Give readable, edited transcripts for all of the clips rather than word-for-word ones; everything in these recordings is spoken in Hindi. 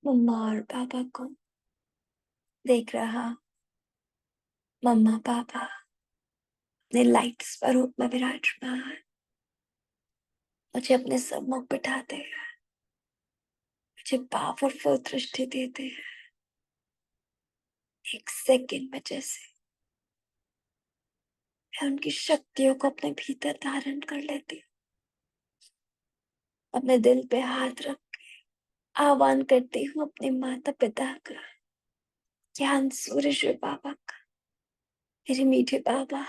मम्मा और पापा को देख रहा। मम्मा पापा अपने लाइट स्वरूप में विराजमान मुझे अपने सम्मुख बिठाते हैं, मुझे पावरफुल दृष्टि देते हैं। एक सेकंड में जैसे मैं उनकी शक्तियों को अपने भीतर धारण कर लेती हूँ। अपने दिल पे हाथ रख के आह्वान करती हूँ अपने माता पिता का, ज्ञान सूर्य बाबा का, मेरे मीठे बाबा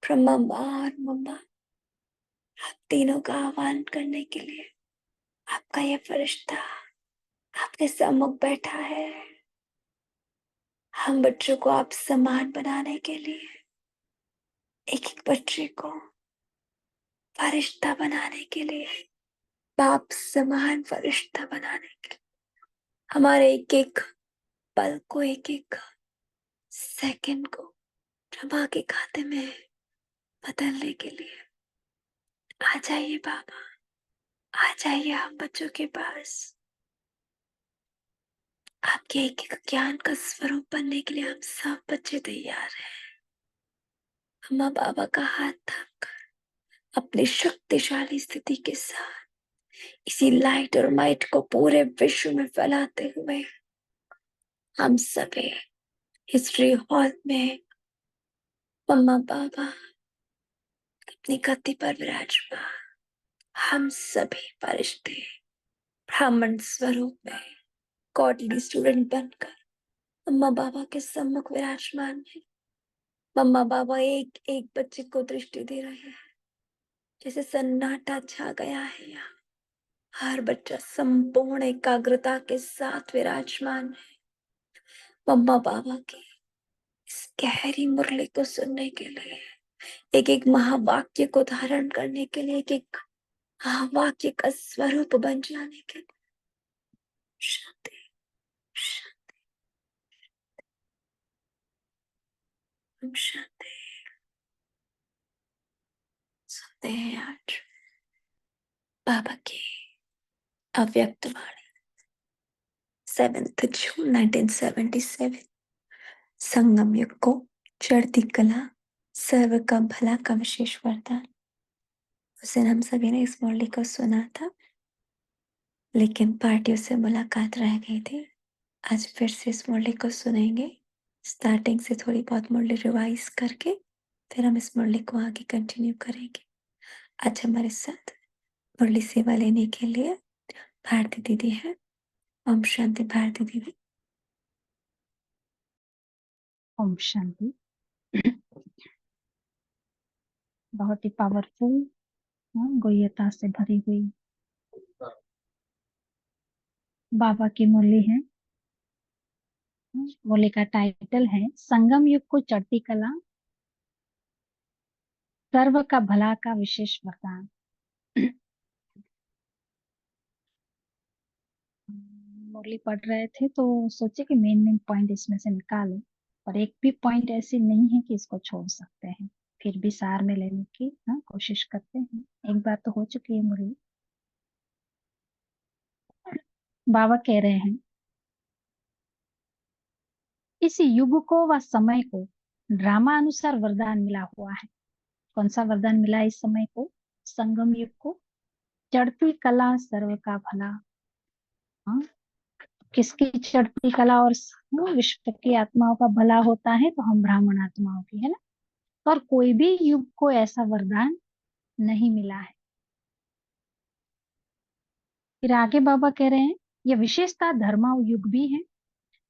ब्रह्मा और मम्मा, आप तीनों का आह्वान करने के लिए आपका ये फरिश्ता आपके सम्मुख बैठा है। हम बच्चों को आप समान बनाने के लिए, एक एक बच्चे को फरिश्ता बनाने के लिए, बाप समान फरिश्ता बनाने के लिए, हमारे एक एक पल को, एक एक सेकंड को प्रभा के खाते में बदलने के लिए आ जाइए बाबा, आ जाइए आप बच्चों के पास। आपके एक एक ज्ञान का स्वरूप बनने के लिए हम सब बच्चे तैयार हैं। अम्मा बाबा का हाथ थामकर अपनी शक्तिशाली स्थिति के साथ इसी लाइट और माइट को पूरे विश्व में फैलाते हुए हम सभी हिस्ट्री हॉल में मम्मा पापा अपनी गद्दी पर विराजमान, हम सभी फरिश्ते ब्राह्मण स्वरूप में गॉडली स्टूडेंट बनकर मम्मा बाबा के सम्मुख विराजमान है। मम्मा बाबा एक एक बच्चे को दृष्टि दे रहे हैं, जैसे सन्नाटा छा गया है यहाँ। हर बच्चा संपूर्ण एकाग्रता के साथ विराजमान है मम्मा बाबा की इस गहरी मुरली को सुनने के लिए, एक एक महावाक्य को धारण करने के लिए, एक एक महावाक्य का स्वरूप बन जाने के लिए। शांति शांति शांति। सुनते हैं आज बाबा की अव्यक्त वाणी। 7 जून 1977। संगम युग को चढ़ती कला, सर्व का भला का विशेष वरदान। उस दिन हम सभी ने इस मुरली को सुना था, लेकिन पार्टियों से मुलाकात रह गई थी। आज फिर से इस मुरली को सुनेंगे, स्टार्टिंग से थोड़ी बहुत मुरली रिवाइज करके फिर हम इस मुरली को आगे कंटिन्यू करेंगे। आज हमारे साथ मुरली सेवा लेने के लिए भारती दीदी है। ओम शांति भारती दीदी। ओम शांति। बहुत ही पावरफुल, गोह्यता से भरी हुई बाबा की मुरली है। मुरली का टाइटल है संगम युग को चढ़ती कला, सर्व का भला का विशेष वरदान। मुरली पढ़ रहे थे तो सोचे कि मेन पॉइंट इसमें से निकालें, और एक भी पॉइंट ऐसी नहीं है कि इसको छोड़ सकते हैं, फिर भी सार में लेने की कोशिश करते हैं। एक बार तो हो चुकी है मुरली। बाबा कह रहे हैं इस युग को व समय को ड्रामा अनुसार वरदान मिला हुआ है। कौन सा वरदान मिला इस समय को? संगम युग को चढ़ती कला, सर्व का भला। हाँ, किसकी चढ़ती कला और विश्व की आत्माओं का भला होता है? तो हम ब्राह्मण आत्माओं की, है ना। और कोई भी युग को ऐसा वरदान नहीं मिला है। फिर आगे बाबा कह रहे हैं यह विशेषता धर्मा युग भी है,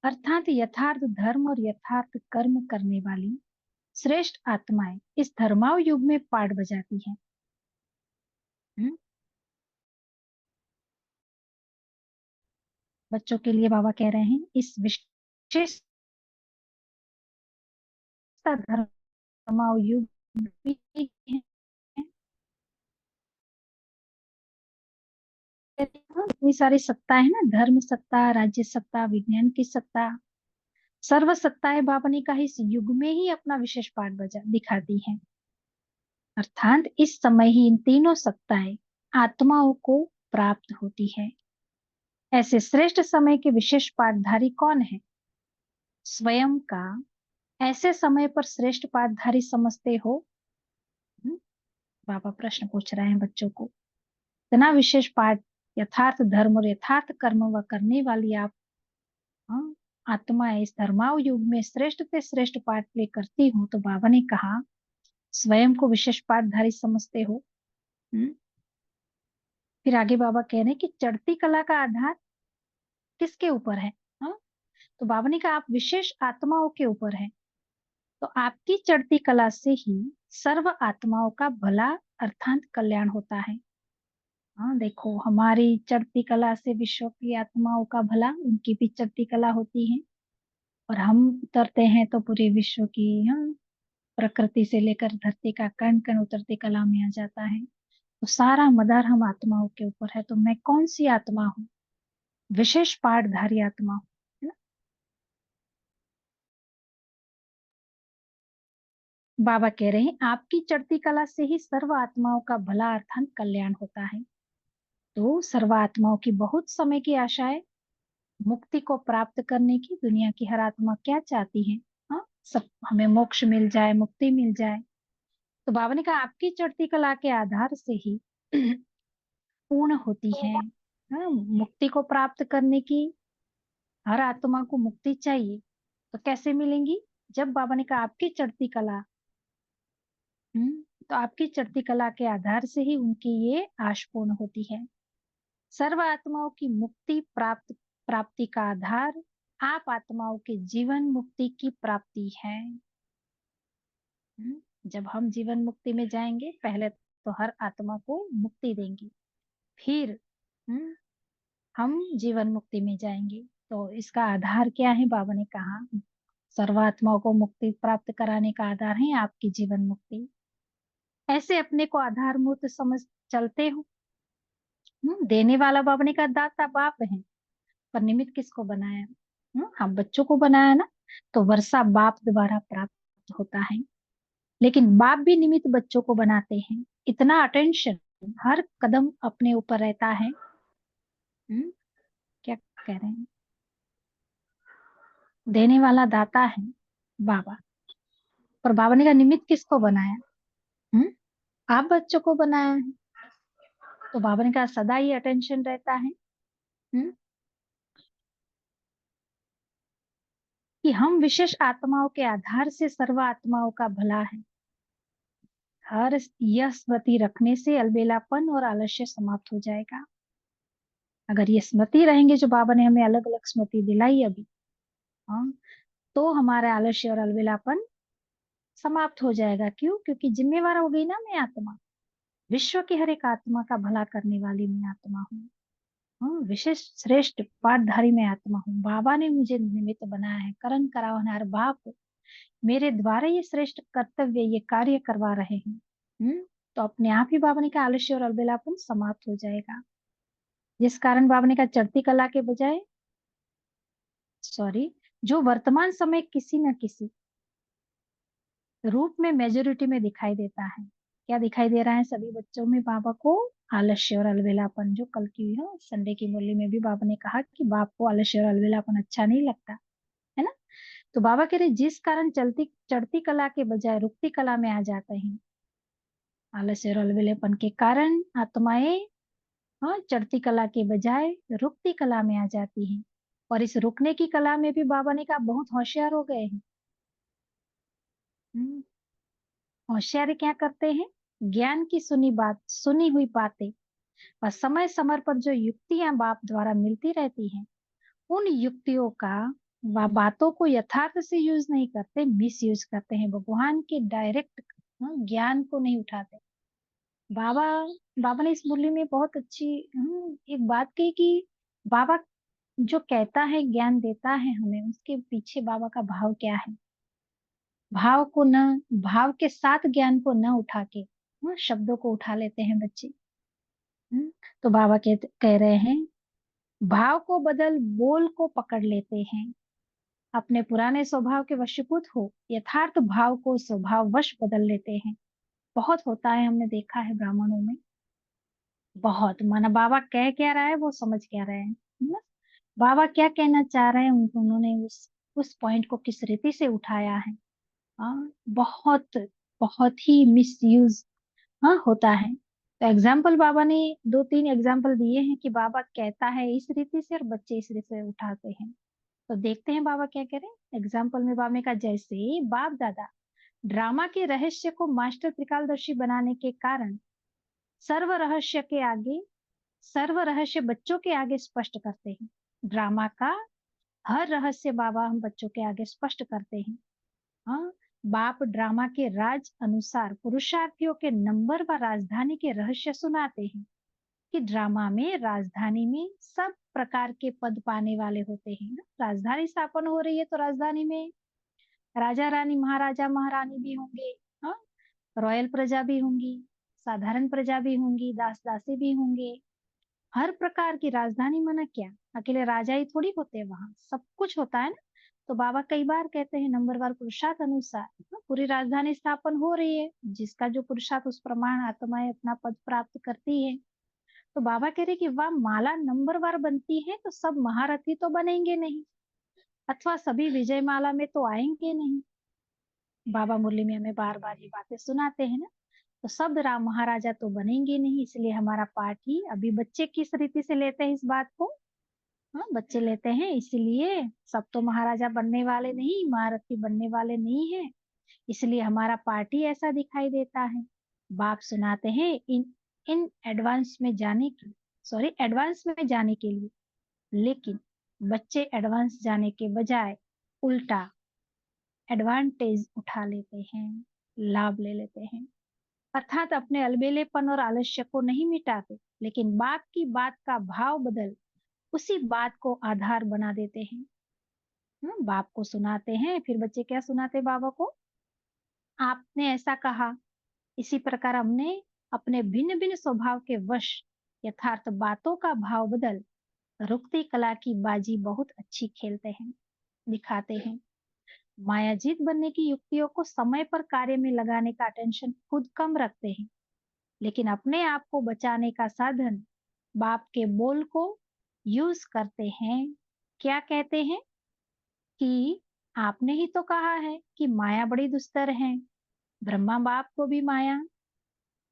अर्थात यथार्थ धर्म और यथार्थ कर्म करने वाली श्रेष्ठ आत्माएं इस धर्माव युग में पाठ बजाती हैं। बच्चों के लिए बाबा कह रहे हैं इस विशेष धर्माव युग भी है। इतनी सारी सत्ता है ना, धर्म सत्ता, राज्य सत्ता, विज्ञान की सत्ता, सर्व सत्ताएं बाबा ने कहा इस युग में ही अपना विशेष पाठ बजा दिखाती है। अर्थात इस समय ही इन तीनों सत्ताएं आत्माओं को प्राप्त होती है। ऐसे श्रेष्ठ समय के विशेष पाठधारी कौन है? स्वयं का ऐसे समय पर श्रेष्ठ पाठधारी समझते हो? हम्म, बाबा प्रश्न पूछ रहे हैं बच्चों को। इतना विशेष पाठ, यथार्थ धर्म और यथार्थ कर्म व करने वाली आप, हाँ, आत्मा इस धर्माव युग में श्रेष्ठ से श्रेष्ठ पाठ प्ले करती हूँ, तो बाबा ने कहा स्वयं को विशेष पाठधारी समझते हो। हम्म, फिर आगे बाबा कह रहे हैं कि चढ़ती कला का आधार किसके ऊपर है? हाँ, तो बाबा ने कहा आप विशेष आत्माओं के ऊपर है। तो आपकी चढ़ती कला से ही सर्व आत्माओं का भला अर्थात कल्याण होता है। हाँ, देखो हमारी चढ़ती कला से विश्व की आत्माओं का भला, उनकी भी चढ़ती कला होती है, और हम उतरते हैं तो पूरे विश्व की, हाँ, प्रकृति से लेकर धरती का कण कण उतरती कला में आ जाता है। तो सारा मदार हम आत्माओं के ऊपर है। तो मैं कौन सी आत्मा हूँ? विशेष पाठधारी आत्मा हूँ, है ना। बाबा कह रहे हैं आपकी चढ़ती कला से ही सर्व आत्माओं का भला अर्थात कल्याण होता है। तो सर्व आत्माओं की बहुत समय की आशा है मुक्ति को प्राप्त करने की। दुनिया की हर आत्मा क्या चाहती है? हाँ, सब हमें मोक्ष मिल जाए, मुक्ति मिल जाए। तो बाबा ने कहा आपकी चढ़ती कला के आधार से ही पूर्ण होती है। हाँ, मुक्ति को प्राप्त करने की हर आत्मा को मुक्ति चाहिए, तो कैसे मिलेंगी? जब बाबा ने कहा आपकी चढ़ती कला, तो आपकी चढ़ती कला के आधार से ही उनकी ये आश पूर्ण होती है। सर्व आत्माओं की मुक्ति प्राप्ति का आधार आप आत्माओं के जीवन मुक्ति की प्राप्ति है। जब हम जीवन मुक्ति में जाएंगे, पहले तो हर आत्मा को मुक्ति देंगे, फिर हम्म, हम जीवन मुक्ति में जाएंगे। तो इसका आधार क्या है? बाबा ने कहा सर्वात्माओं को मुक्ति प्राप्त कराने का आधार है आपकी जीवन मुक्ति। ऐसे अपने को आधार मूर्त समझ चलते हो। देने वाला बाबा ने कहा दाता बाप है, पर निमित्त किसको बनाया? हम बच्चों को बनाया ना। तो वर्षा बाप द्वारा प्राप्त होता है, लेकिन बाप भी निमित्त बच्चों को बनाते हैं। इतना अटेंशन हर कदम अपने ऊपर रहता है। क्या कह रहे हैं? देने वाला दाता है बाबा, पर बाबा ने कहा निमित्त किसको बनाया? हम्म आप बच्चों को बनाया है। तो बाबा ने कहा सदा ये अटेंशन रहता है, हम्म कि हम विशेष आत्माओं के आधार से सर्व आत्माओं का भला है। हर यह स्मृति रखने से अलबेलापन और आलस्य समाप्त हो जाएगा। अगर ये स्मृति रहेंगे जो बाबा ने हमें अलग अलग स्मृति दिलाई अभी, हाँ, तो हमारा आलस्य और अलबेलापन समाप्त हो जाएगा। क्यों? क्योंकि जिम्मेवार हो गई ना मैं आत्मा, विश्व की हर एक आत्मा का भला करने वाली मैं आत्मा हूँ। हाँ, विशेष श्रेष्ठ पाठधारी मैं आत्मा हूँ। बाबा ने मुझे निमित्त बनाया है, करण करावनहार बाप मेरे द्वारा ये श्रेष्ठ कर्तव्य, ये कार्य करवा रहे हैं। तो अपने आप ही बाबा ने कहा आलस्य और अलबेलापन समाप्त हो जाएगा। जिस कारण बाबा ने कहा चढ़ती कला के बजाय, सॉरी, जो वर्तमान समय किसी न किसी रूप में मेजोरिटी में दिखाई देता है। क्या दिखाई दे रहा है सभी बच्चों में? बाबा को आलस्य और अलबेलापन। जो कल की है संडे की मुरली में भी बाबा ने कहा कि बाप को आलस्य और अलबेलापन अच्छा नहीं लगता, है ना। तो बाबा कह रहे जिस कारण चलती चढ़ती कला के बजाय रुकती कला में आ जाते हैं, आलस्य और अलबेलेपन के कारण आत्माएं, हाँ, चढ़ती कला के बजाय रुकती कला में आ जाती हैं। और इस रुकने की कला में भी बाबा ने कहा बहुत होशियार हो गए हैं। हम्म, होशियारी क्या करते हैं? ज्ञान की सुनी हुई बातें और समय समय पर जो युक्तियां बाप द्वारा मिलती रहती हैं, उन युक्तियों का व बातों को यथार्थ से यूज नहीं करते, मिस यूज करते हैं। भगवान के डायरेक्ट ज्ञान को नहीं उठाते। बाबा बाबा ने इस मुरली में बहुत अच्छी एक बात कही कि बाबा जो कहता है, ज्ञान देता है हमें, उसके पीछे बाबा का भाव क्या है? भाव को न भाव के साथ ज्ञान को न उठा के शब्दों को उठा लेते हैं बच्चे। हम्म, तो बाबा कह रहे हैं भाव को बदल बोल को पकड़ लेते हैं। अपने पुराने स्वभाव के वशीभूत हो यथार्थ भाव को स्वभाव वश बदल लेते हैं। बहुत होता है, हमने देखा है ब्राह्मणों में बहुत। माना बाबा कह क्या रहा है वो समझ क्या रहे हैं, है ना। बाबा क्या कहना चाह रहे हैं, उन्होंने उस पॉइंट को किस रीति से उठाया है। बहुत बहुत ही मिसयूज होता है। तो एग्जाम्पल बाबा ने 2-3 एग्जाम्पल दिए हैं कि बाबा कहता है इस रीति से और बच्चे इस रीति से उठाते हैं। तो देखते हैं बाबा क्या कह रहे हैं। एग्जाम्पल में बाबा ने कहा, जैसे बाप दादा ड्रामा के रहस्य को मास्टर त्रिकालदर्शी बनाने के कारण सर्व रहस्य के आगे सर्व रहस्य बच्चों के आगे स्पष्ट करते हैं। ड्रामा का हर रहस्य बाबा हम बच्चों के आगे स्पष्ट करते हैं। हाँ, बाप ड्रामा के राज अनुसार पुरुषार्थियों के नंबर व राजधानी के रहस्य सुनाते हैं कि ड्रामा में राजधानी में सब प्रकार के पद पाने वाले होते हैं ना। राजधानी स्थापन हो रही है तो राजधानी में राजा रानी महाराजा महारानी भी होंगे। हाँ, रॉयल प्रजा भी होंगी, साधारण प्रजा भी होंगी, दास दासी भी होंगे। हर प्रकार की राजधानी माना क्या, अकेले राजा ही थोड़ी होते हैं, वहां सब कुछ होता है ना। तो बाबा कई बार कहते हैं नंबरवार पुरुषार्थ अनुसार पूरी राजधानी स्थापन हो रही है, जिसका जो पुरुषार्थ उस प्रमाण आत्माएं अपना पद प्राप्त करती है। तो बाबा कह रहे कि वह माला नंबरवार बनती है तो सब महारथी तो बनेंगे नहीं, अथवा सभी विजय माला में तो आएंगे नहीं। बाबा मुरली में हमें बार बार ये बातें सुनाते हैं ना। तो सब राम महाराजा तो बनेंगे नहीं, इसलिए हमारा पाठ ही अभी बच्चे किस रीति से लेते हैं इस बात को। बच्चे लेते हैं, इसलिए सब तो महाराजा बनने वाले नहीं, महारथी बनने वाले नहीं है, इसलिए हमारा पार्टी ऐसा दिखाई देता है। बाप सुनाते हैं इन इन एडवांस में जाने की सॉरी एडवांस में जाने के लिए, लेकिन बच्चे एडवांस जाने के बजाय उल्टा एडवांटेज उठा लेते हैं, लाभ ले लेते हैं। अर्थात अपने अलबेलेपन और आलस्य को नहीं मिटाते, लेकिन बाप की बात का भाव बदल उसी बात को आधार बना देते हैं। बाप को सुनाते हैं, फिर बच्चे क्या सुनाते बाबा को, आपने ऐसा कहा, इसी प्रकार हमने अपने भिन्न भिन्न स्वभाव के वश यथार्थ बातों का भाव बदल रुकती कला की बाजी बहुत अच्छी खेलते हैं, दिखाते हैं। मायाजीत बनने की युक्तियों को समय पर कार्य में लगाने का टेंशन खुद कम रखते हैं, लेकिन अपने आप को बचाने का साधन बाप के बोल को यूज करते हैं। क्या कहते हैं कि आपने ही तो कहा है कि माया बड़ी दुस्तर है। ब्रह्मा बाप को भी माया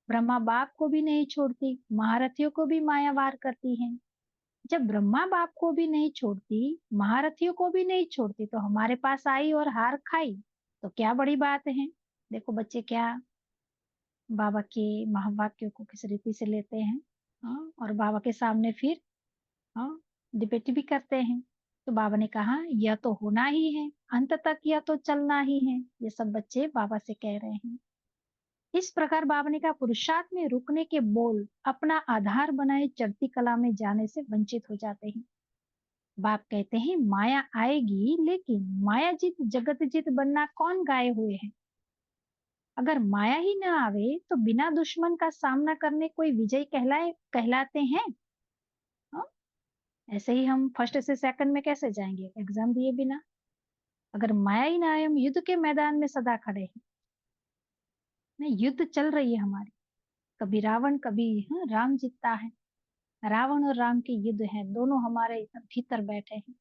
ब्रह्मा बाप को भी नहीं छोड़ती, महारथियों को भी माया वार करती है। जब ब्रह्मा बाप को भी नहीं छोड़ती, महारथियों को भी नहीं छोड़ती, तो हमारे पास आई और हार खाई, तो क्या बड़ी बात है। देखो बच्चे क्या बाबा के महावाक्यों को किस रीति से लेते हैं। और बाबा के सामने फिर डिबेट भी करते हैं। तो बाबा ने कहा यह तो होना ही है, अंत तक यह तो चलना ही है। ये सब बच्चे बाबा से कह रहे हैं। इस प्रकार बाबा ने कहा पुरुषार्थ में रुकने के बोल अपना आधार बनाए चढ़ती कला में जाने से वंचित हो जाते हैं। बाप कहते हैं माया आएगी, लेकिन माया जीत जगत जीत बनना कौन गाए हुए है। अगर माया ही न आवे तो बिना दुश्मन का सामना करने कोई विजय कहलाते हैं। हाँ? ऐसे ही हम फर्स्ट से सेकंड में कैसे जाएंगे एग्जाम दिए बिना। अगर माया ही ना आए, हम युद्ध के मैदान में सदा खड़े हैं, नहीं युद्ध चल रही है हमारी, कभी रावण कभी राम जीतता है। रावण और राम के युद्ध है, दोनों हमारे भीतर बैठे हैं।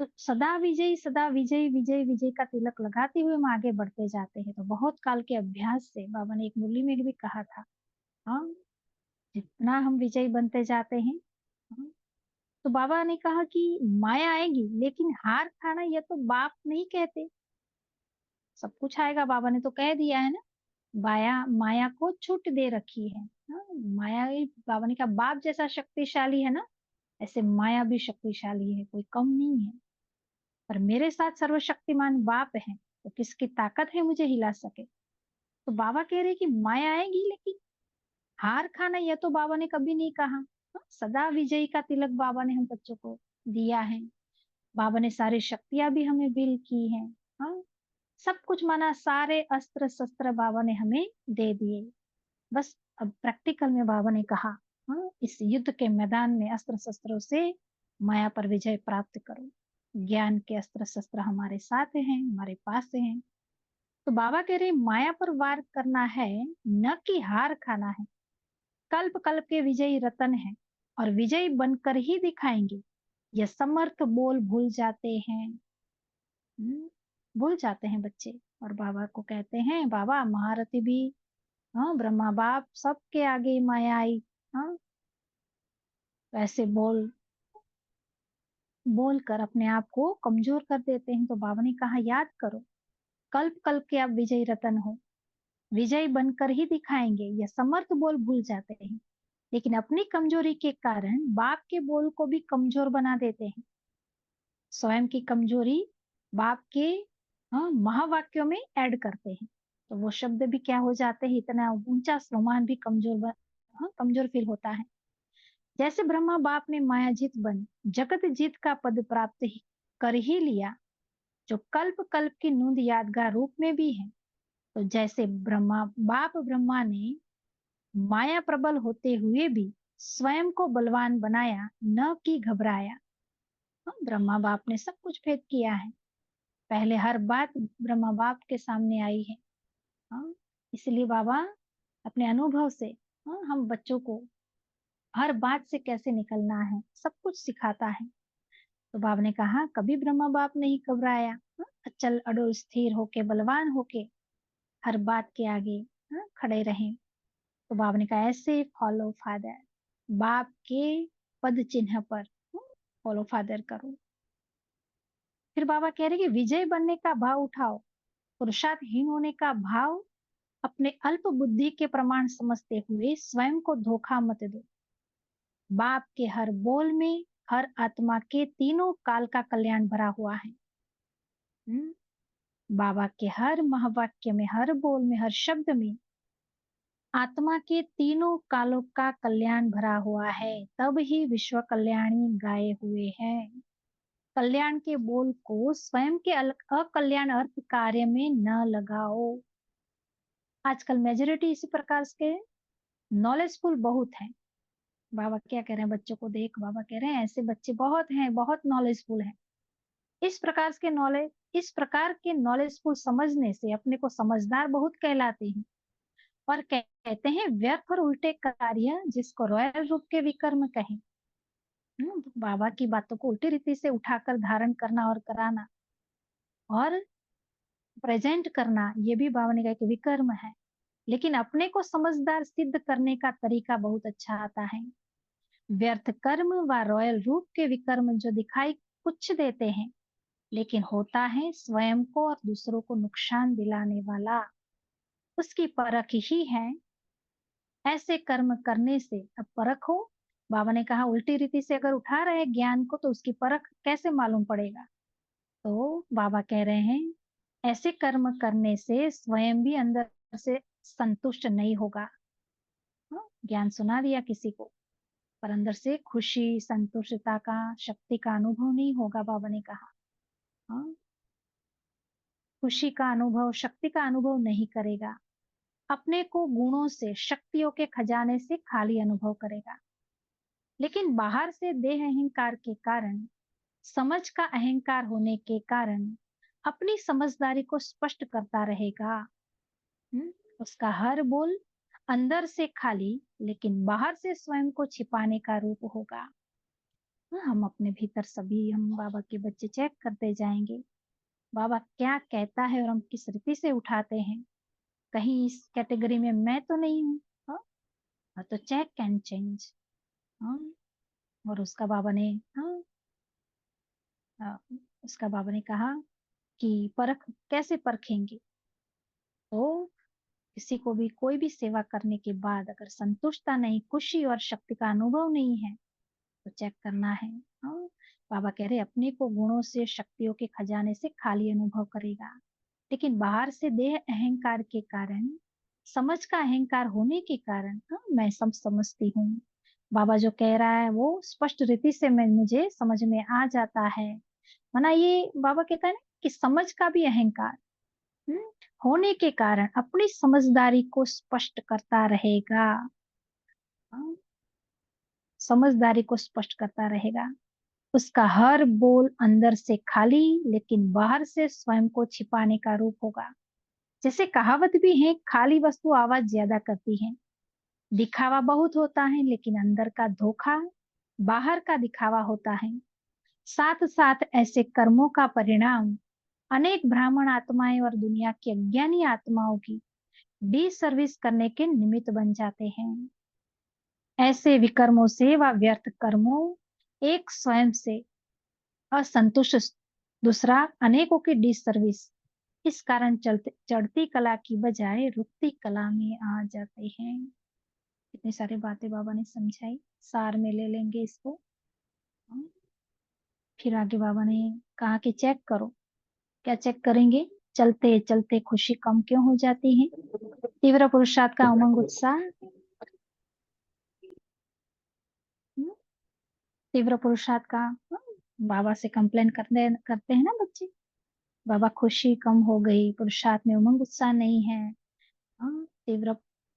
तो सदा विजयी सदा विजयी विजय विजय का तिलक लगाते हुए हम आगे बढ़ते जाते हैं। तो बहुत काल के अभ्यास से बाबा ने एक मुरली में भी कहा था, हाँ जितना हम विजयी बनते जाते हैं। हाँ, तो बाबा ने कहा कि माया आएगी, लेकिन हार खाना यह तो बाप नहीं कहते। सब कुछ आएगा, बाबा ने तो कह दिया है ना, माया माया को छूट दे रखी है। माया बाबा ने कहा बाप जैसा शक्तिशाली है ना, ऐसे माया भी शक्तिशाली है, कोई कम नहीं है। पर मेरे साथ सर्वशक्तिमान बाप है, तो किसकी ताकत है मुझे हिला सके। तो बाबा कह रहे कि माया आएगी, लेकिन हार खाना यह तो बाबा ने कभी नहीं कहा। सदा विजयी का तिलक बाबा ने हम बच्चों को दिया है। बाबा ने सारी शक्तियां भी हमें बिल की हैं। हाँ, सब कुछ माना, सारे अस्त्र शस्त्र बाबा ने हमें दे दिए। बस अब प्रैक्टिकल में बाबा ने कहा, इस युद्ध के मैदान में अस्त्र शस्त्रों से माया पर विजय प्राप्त करो। ज्ञान के अस्त्र शस्त्र हमारे साथ हैं, हमारे पास हैं। तो बाबा कह रहे माया पर वार करना है, न कि हार खाना है। कल्प कल्प के विजयी रतन है, और विजयी बनकर ही दिखाएंगे। ये समर्थ बोल भूल जाते हैं। भूल जाते हैं बच्चे और बाबा को कहते हैं, बाबा महारथी भी, हाँ ब्रह्मा बाप सबके आगे माया आई। हाँ, वैसे बोल कर अपने आप को कमजोर कर देते हैं। तो बाबा ने कहा, याद करो, कल्प कल्प के आप विजयी रतन हो, विजयी बनकर ही दिखाएंगे। ये समर्थ बोल भूल जाते हैं, लेकिन अपनी कमजोरी के कारण बाप के बोल को भी कमजोर बना देते हैं। स्वयं की कमजोरी बाप के, हाँ, महावाक्यों में ऐड करते हैं। तो वो शब्द भी क्या हो जाते हैं, इतना ऊंचा स्वमान भी हाँ, कमजोर फील होता है। जैसे ब्रह्मा बाप ने माया जीत बन जगत जीत का पद प्राप्त कर ही लिया, जो कल्प कल्प की नूंद यादगार रूप में भी है। तो जैसे ब्रह्मा ने माया प्रबल होते हुए भी स्वयं को बलवान बनाया, न कि घबराया। हाँ, ब्रह्मा बाप ने सब कुछ भेद किया है। पहले हर बात ब्रह्मा बाप के सामने आई है। हाँ, इसलिए बाबा अपने अनुभव से, हाँ, हम बच्चों को हर बात से कैसे निकलना है सब कुछ सिखाता है। तो बाबा ने कहा, कभी ब्रह्मा बाप नहीं घबराया। हाँ, अचल अडोल स्थिर होके बलवान होके हर बात के आगे, हाँ, खड़े रहे। तो बाबा ने कहा, ऐसे फॉलो फादर, बाप के पद चिन्ह पर फॉलो फादर करो। फिर बाबा कह रहे कि विजय बनने का भाव उठाओ, पुरुषार्थहीन होने का भाव अपने अल्प बुद्धि के प्रमाण समझते हुए स्वयं को धोखा मत दो। बाप के हर बोल में, हर आत्मा के तीनों काल का कल्याण भरा हुआ है। बाबा के हर महावाक्य में, हर बोल में, हर शब्द में आत्मा के तीनों कालों का कल्याण भरा हुआ है। तब ही विश्व कल्याणी गाए हुए हैं। कल्याण के बोल को स्वयं के अकल्याण अर्थ कार्य में न लगाओ। आजकल मेजोरिटी इसी प्रकार के नॉलेजफुल बहुत है। बाबा क्या कह रहे हैं, बच्चों को देख, बाबा कह रहे हैं ऐसे बच्चे बहुत हैं, बहुत नॉलेजफुल हैं। इस प्रकार के नॉलेजफुल समझने से अपने को समझदार बहुत कहलाते हैं। और कहते हैं व्यर्थ और उल्टे कार्य जिसको रॉयल रूप के विकर्म कहें। बाबा की बातों को उल्टी रीति से उठाकर धारण करना और कराना और प्रेजेंट करना, ये भी बाबा ने कहा कि विकर्म है। लेकिन अपने को समझदार सिद्ध करने का तरीका बहुत अच्छा आता है। व्यर्थ कर्म व रॉयल रूप के विकर्म जो दिखाई कुछ देते हैं, लेकिन होता है स्वयं को और दूसरों को नुकसान दिलाने वाला, उसकी परख ही है। ऐसे कर्म करने से अब परख हो। बाबा ने कहा उल्टी रीति से अगर उठा रहे ज्ञान को तो उसकी परख कैसे मालूम पड़ेगा। तो बाबा कह रहे हैं ऐसे कर्म करने से स्वयं भी अंदर से संतुष्ट नहीं होगा। ज्ञान सुना दिया किसी को, पर अंदर से खुशी, संतुष्टता का, शक्ति का अनुभव नहीं होगा। बाबा ने कहा, हाँ, खुशी का अनुभव, शक्ति का अनुभव नहीं करेगा। अपने को गुणों से, शक्तियों के खजाने से खाली अनुभव करेगा। लेकिन बाहर से देह अहंकार के कारण, समझ का अहंकार होने के कारण अपनी समझदारी को स्पष्ट करता रहेगा। उसका हर बोल अंदर से खाली, लेकिन बाहर से स्वयं को छिपाने का रूप होगा। हम अपने भीतर सभी, हम बाबा के बच्चे चेक करते जाएंगे, बाबा क्या कहता है और हम किस रीति से उठाते हैं। कहीं इस कैटेगरी में मैं तो नहीं हूँ। तो चेक कैन चेंज। और उसका बाबा ने, हाँ, उसका बाबा ने कहा कि परख कैसे परखेंगे। तो किसी को भी कोई भी सेवा करने के बाद अगर संतुष्टता नहीं, खुशी और शक्ति का अनुभव नहीं है तो चेक करना है। हाँ, बाबा कह रहे अपने को गुणों से, शक्तियों के खजाने से खाली अनुभव करेगा। लेकिन बाहर से देह अहंकार के कारण, समझ का अहंकार होने के कारण, हाँ, मैं सब समझती हूँ, बाबा जो कह रहा है वो स्पष्ट रीति से मुझे समझ में आ जाता है। माना ये बाबा कहता है ना कि समझ का भी अहंकार हम्म, होने के कारण अपनी समझदारी को स्पष्ट करता रहेगा। हाँ, समझदारी को स्पष्ट करता रहेगा। उसका हर बोल अंदर से खाली, लेकिन बाहर से स्वयं को छिपाने का रूप होगा। जैसे कहावत भी है, खाली वस्तु आवाज ज्यादा करती है। दिखावा बहुत होता है, लेकिन अंदर का धोखा, बाहर का दिखावा होता है। साथ साथ ऐसे कर्मों का परिणाम अनेक ब्राह्मण आत्माएं और दुनिया की अज्ञानी आत्माओं की डिसर्विस करने के निमित्त बन जाते हैं। ऐसे विकर्मों से व व्यर्थ कर्मों एक स्वयं से असंतुष्ट, दूसरा अनेकों की डिसर्विस, इस कारण चलते चढ़ती कला की बजाय रुकती कला में आ जाते हैं। इतनी सारी बातें बाबा ने समझाई, सार में ले लेंगे इसको। फिर आगे बाबा ने कहा कि चेक करो। क्या चेक करेंगे? चलते चलते खुशी कम क्यों हो जाती है? तीव्र पुरुषार्थ का उमंग उत्साह, तीव्र पुरुषार्थ का, बाबा से कंप्लेन करते हैं ना बच्चे, बाबा खुशी कम हो गई, पुरुषार्थ में उमंग उत्साह नहीं है, तीव्र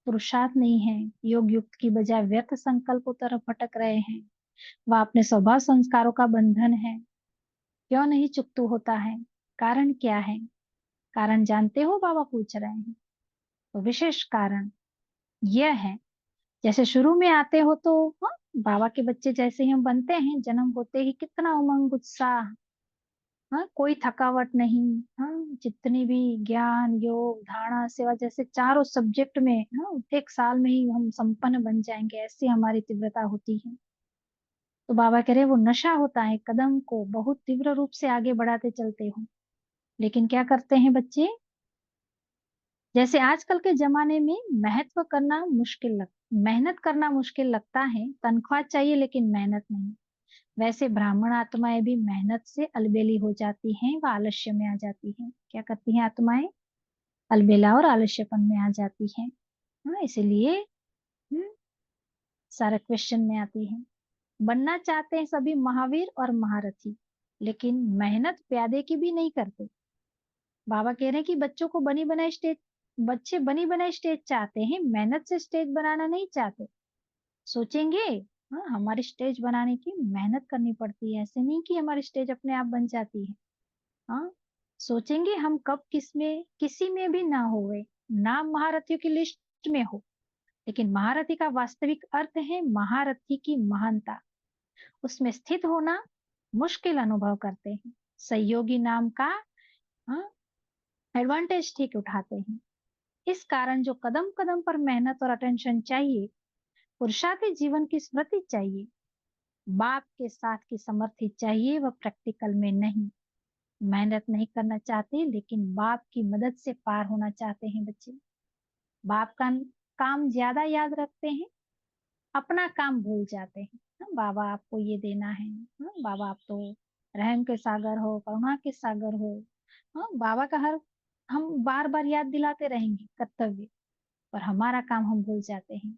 पुरुषार्थ नहीं है, योग युक्त की बजाय व्यर्थ संकल्पों तरफ भटक रहे हैं, वह अपने स्वभाव संस्कारों का बंधन है, क्यों नहीं चुकतू होता है? कारण क्या है? कारण जानते हो? बाबा पूछ रहे हैं। तो विशेष कारण यह है, जैसे शुरू में आते हो तो बाबा के बच्चे जैसे ही हम बनते हैं, जन्म होते ही कितना उमंग उत्साह, कोई थकावट नहीं, जितनी भी ज्ञान योग धारणा सेवा जैसे चारों सब्जेक्ट में, एक साल में ही हम संपन्न बन जाएंगे, ऐसी हमारी तीव्रता होती है। तो बाबा कह रहे वो नशा होता है, कदम को बहुत तीव्र रूप से आगे बढ़ाते चलते हो। लेकिन क्या करते हैं बच्चे? जैसे आजकल के जमाने में मेहनत करना मुश्किल लगता है, तनख्वाह चाहिए लेकिन मेहनत नहीं, वैसे ब्राह्मण आत्माएं भी मेहनत से अलबेली हो जाती हैं व आलस्य में आ जाती हैं। क्या करती हैं आत्माएं? अलबेला और आलस्यपन में आ जाती हैं। इसीलिए हम्म, सारा क्वेश्चन में आती है। बनना चाहते हैं सभी महावीर और महारथी, लेकिन मेहनत प्यादे की भी नहीं करते। बाबा कह रहे हैं कि बच्चे बनी बनाई स्टेज चाहते हैं, मेहनत से स्टेज बनाना नहीं चाहते। सोचेंगे, हमारी स्टेज बनाने की मेहनत करनी पड़ती है, ऐसे नहीं कि हमारी स्टेज अपने आप बन जाती है। हाँ, सोचेंगे हम कब किसी में भी ना होवे, नाम महारथियों की लिस्ट में हो, लेकिन महारथी का वास्तविक अर्थ है महारथी की महानता, उसमें स्थित होना मुश्किल अनुभव करते हैं, सहयोगी नाम का एडवांटेज ठीक उठाते हैं। इस कारण जो कदम कदम पर मेहनत और अटेंशन चाहिए, पुरुषार्थी जीवन की स्मृति चाहिए, बाप के साथ की समर्थी चाहिए, वह प्रैक्टिकल में नहीं। मेहनत नहीं करना चाहते लेकिन बाप की मदद से पार होना चाहते हैं बच्चे। बाप का काम ज्यादा याद रखते हैं, अपना काम भूल जाते हैं। बाबा आपको ये देना है, बाबा आप तो रहम के सागर हो, करुणा के सागर हो। बाबा का हर हम बार बार याद दिलाते रहेंगे कर्तव्य, पर हमारा काम हम भूल जाते हैं।